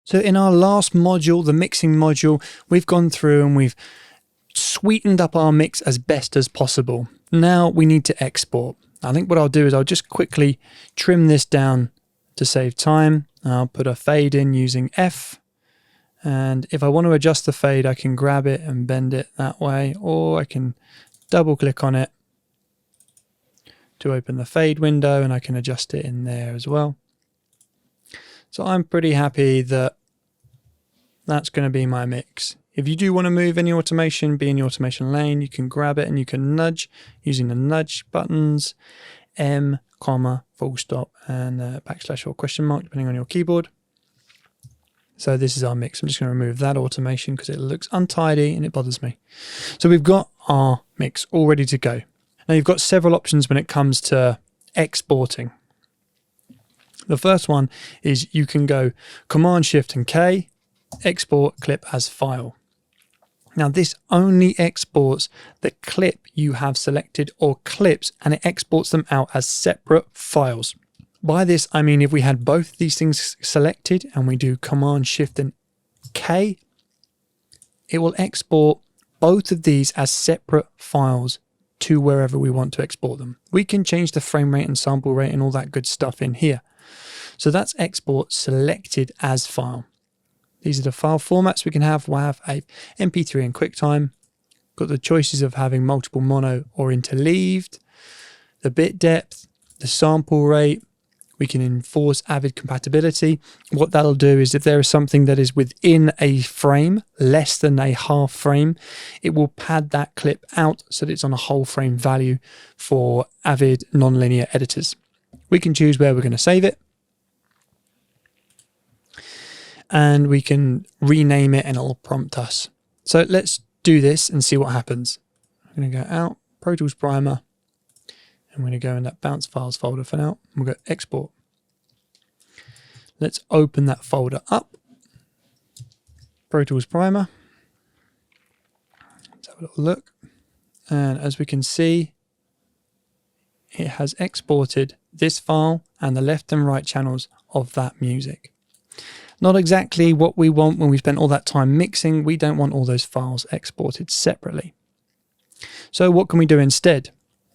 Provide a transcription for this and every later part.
So in our last module, the mixing module, we've gone through and we've sweetened up our mix as best as possible. Now we need to export. I think what I'll do is I'll just quickly trim this down to save time. I'll put a fade in using F. And if I want to adjust the fade, I can grab it and bend it that way, or I can double click on it to open the fade window and I can adjust it in there as well. So I'm pretty happy that that's going to be my mix. If you do want to move any automation, be in your automation lane, you can grab it and you can nudge using the nudge buttons, M, comma, full stop, and backslash or question mark, depending on your keyboard. So this is our mix. I'm just going to remove that automation because it looks untidy and it bothers me. So we've got our mix all ready to go. Now you've got several options when it comes to exporting. The first one is you can go Command Shift and K, export clip as file. Now this only exports the clip you have selected or clips, and it exports them out as separate files. By this I mean if we had both these things selected and we do Command Shift and K, it will export both of these as separate files to wherever we want to export them. We can change the frame rate and sample rate and all that good stuff in here. So that's export selected as file. These are the file formats we can have. We'll have a MP3 and QuickTime. Got the choices of having multiple mono or interleaved, the bit depth, the sample rate. We can enforce Avid compatibility. What that'll do is if there is something that is within a frame, less than a half frame, it will pad that clip out so that it's on a whole frame value for Avid nonlinear editors. We can choose where we're going to save it. And we can rename it and it'll prompt us. So let's do this and see what happens. I'm going to go out, Pro Tools Primer. I'm going to go in that bounce files folder for now. We'll go export. Let's open that folder up. Pro Tools Primer. Let's have a little look. And as we can see, it has exported this file and the left and right channels of that music. Not exactly what we want when we spent all that time mixing. We don't want all those files exported separately. So what can we do instead?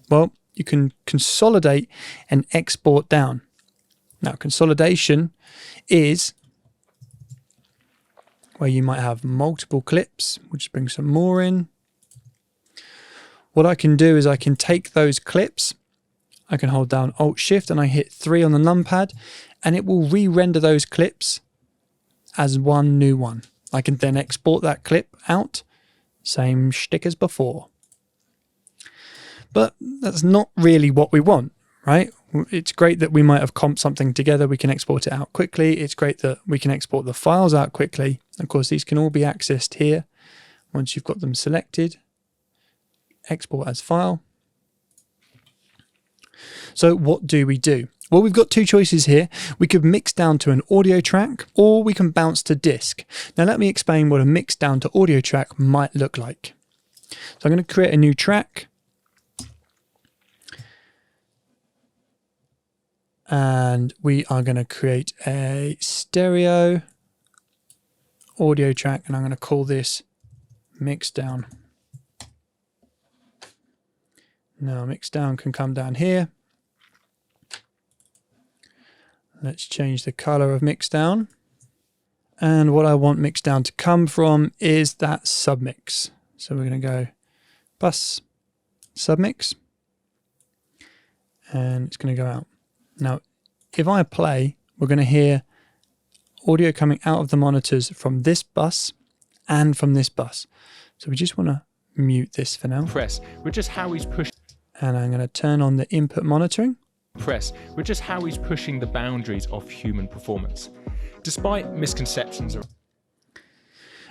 Well, you can consolidate and export down. Now, consolidation is where you might have multiple clips. We'll just bring some more in. What I can do is I can take those clips, I can hold down Alt Shift and I hit 3 on the numpad, and it will re-render those clips as one new one. I can then export that clip out, same shtick as before. But that's not really what we want, right? It's great that we might have comped something together. We can export it out quickly. It's great that we can export the files out quickly. Of course, these can all be accessed here. Once you've got them selected, export as file. So what do we do? Well, we've got two choices here. We could mix down to an audio track, or we can bounce to disk. Now let me explain what a mix down to audio track might look like. So I'm going to create a new track. And we are going to create a stereo audio track, and I'm going to call this mix down. Now mix down can come down here. Let's change the color of mix down. And what I want mix down to come from is that submix. So we're going to go bus submix, and it's going to go out. Now, if I play, we're going to hear audio coming out of the monitors from this bus and from this bus. So we just want to mute this for now. Which is how he's pushing. And I'm going to turn on the input monitoring. Which is how he's pushing the boundaries of human performance, despite misconceptions.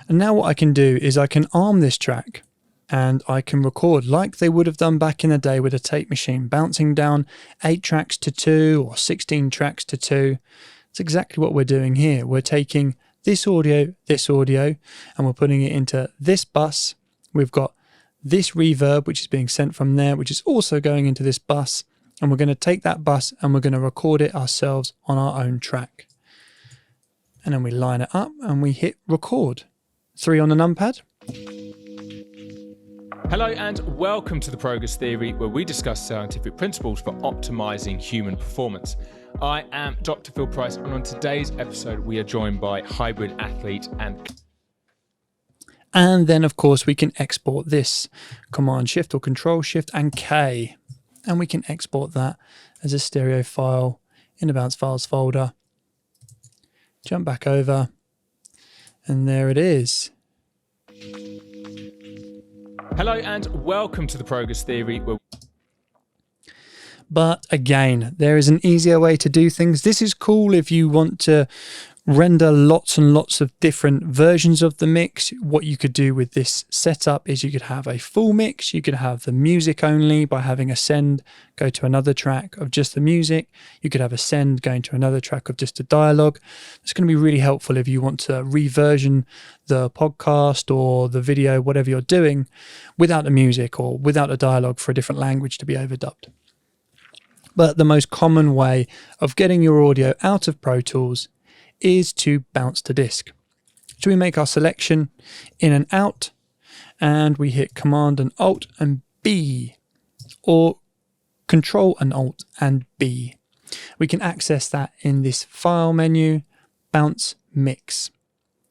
And now what I can do is I can arm this track and I can record like they would have done back in the day with a tape machine, bouncing down 8 tracks to 2 or 16 tracks to 2. That's exactly what we're doing here. We're taking this audio, and we're putting it into this bus. We've got this reverb, which is being sent from there, which is also going into this bus. And we're going to take that bus and we're going to record it ourselves on our own track. and then we line it up and we hit record. 3 on the numpad. Hello and welcome to the Progress Theory, where we discuss scientific principles for optimizing human performance. I am Dr. Phil Price, and on today's episode we are joined by hybrid athlete and then of course we can export this Command Shift or Control Shift and K, and we can export that as a stereo file in the Bounce Files folder. Jump back over, and there it is. Hello and welcome to the Progress Theory. But again, there is an easier way to do things. This is cool if you want to render lots and lots of different versions of the mix. What you could do with this setup is you could have a full mix. You could have the music only by having a send go to another track of just the music. You could have a send going to another track of just a dialogue. It's going to be really helpful if you want to reversion the podcast or the video, whatever you're doing, without the music or without the dialogue for a different language to be overdubbed. But the most common way of getting your audio out of Pro Tools is to bounce to disk. So we make our selection in and out, and we hit Command and Alt and B, or Control and Alt and B. We can access that in this file menu, Bounce Mix.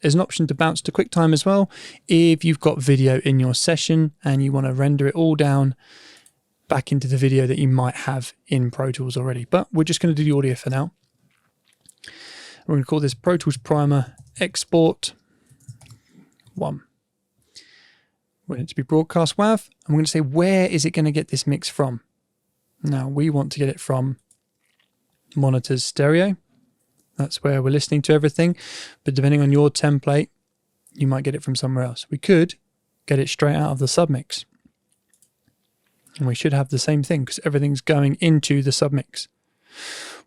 There's an option to bounce to QuickTime as well if you've got video in your session and you want to render it all down back into the video that you might have in Pro Tools already. But we're just going to do the audio for now. We're going to call this Pro Tools Primer Export 1. We want it to be broadcast WAV, and we're going to say, where is it going to get this mix from? Now, we want to get it from monitors stereo. That's where we're listening to everything. But depending on your template, you might get it from somewhere else. We could get it straight out of the submix. And we should have the same thing because everything's going into the submix.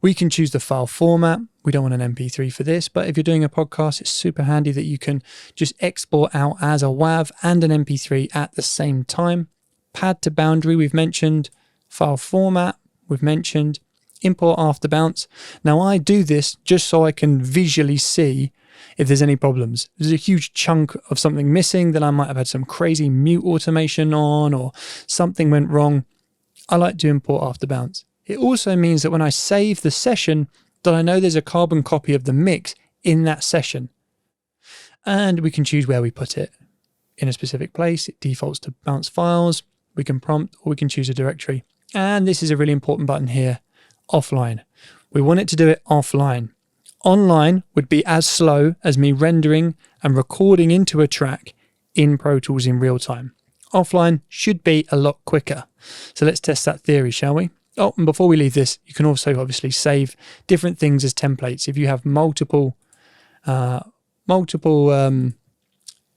We can choose the file format. We don't want an MP3 for this, but if you're doing a podcast, it's super handy that you can just export out as a WAV and an MP3 at the same time. Pad to boundary, we've mentioned. File format, we've mentioned. Import after bounce. Now I do this just so I can visually see if there's any problems. If there's a huge chunk of something missing, then I might have had some crazy mute automation on or something went wrong. I like to import after bounce. It also means that when I save the session, that I know there's a carbon copy of the mix in that session. And we can choose where we put it. In a specific place, it defaults to bounce files. We can prompt, or we can choose a directory. And this is a really important button here, offline. We want it to do it offline. Online would be as slow as me rendering and recording into a track in Pro Tools in real time. Offline should be a lot quicker. So let's test that theory, shall we? Oh, and before we leave this, you can also obviously save different things as templates. If you have multiple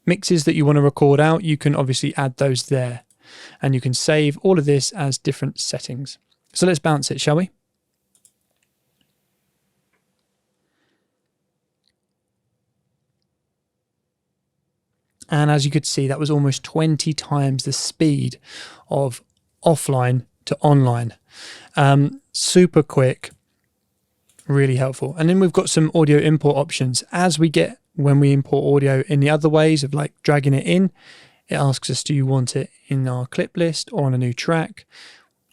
mixes that you want to record out, you can obviously add those there. And you can save all of this as different settings. So let's bounce it, shall we? And as you could see, that was almost 20 times the speed of offline to online. Super quick, really helpful. And then we've got some audio import options. When we import audio in the other ways of like dragging it in, it asks us, do you want it in our clip list or on a new track?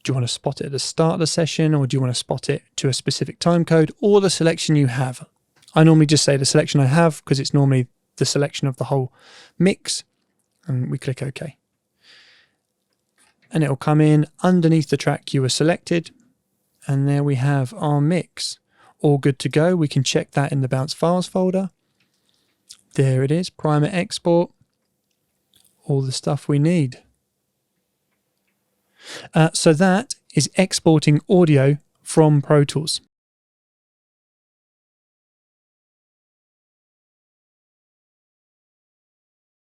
Do you want to spot it at the start of the session, or do you want to spot it to a specific time code or the selection you have? I normally just say the selection I have because it's normally the selection of the whole mix, and we click OK. And it will come in underneath the track you were selected, and there we have our mix. All good to go. We can check that in the Bounce Files folder. There it is, Primer Export. All the stuff we need. So that is exporting audio from Pro Tools.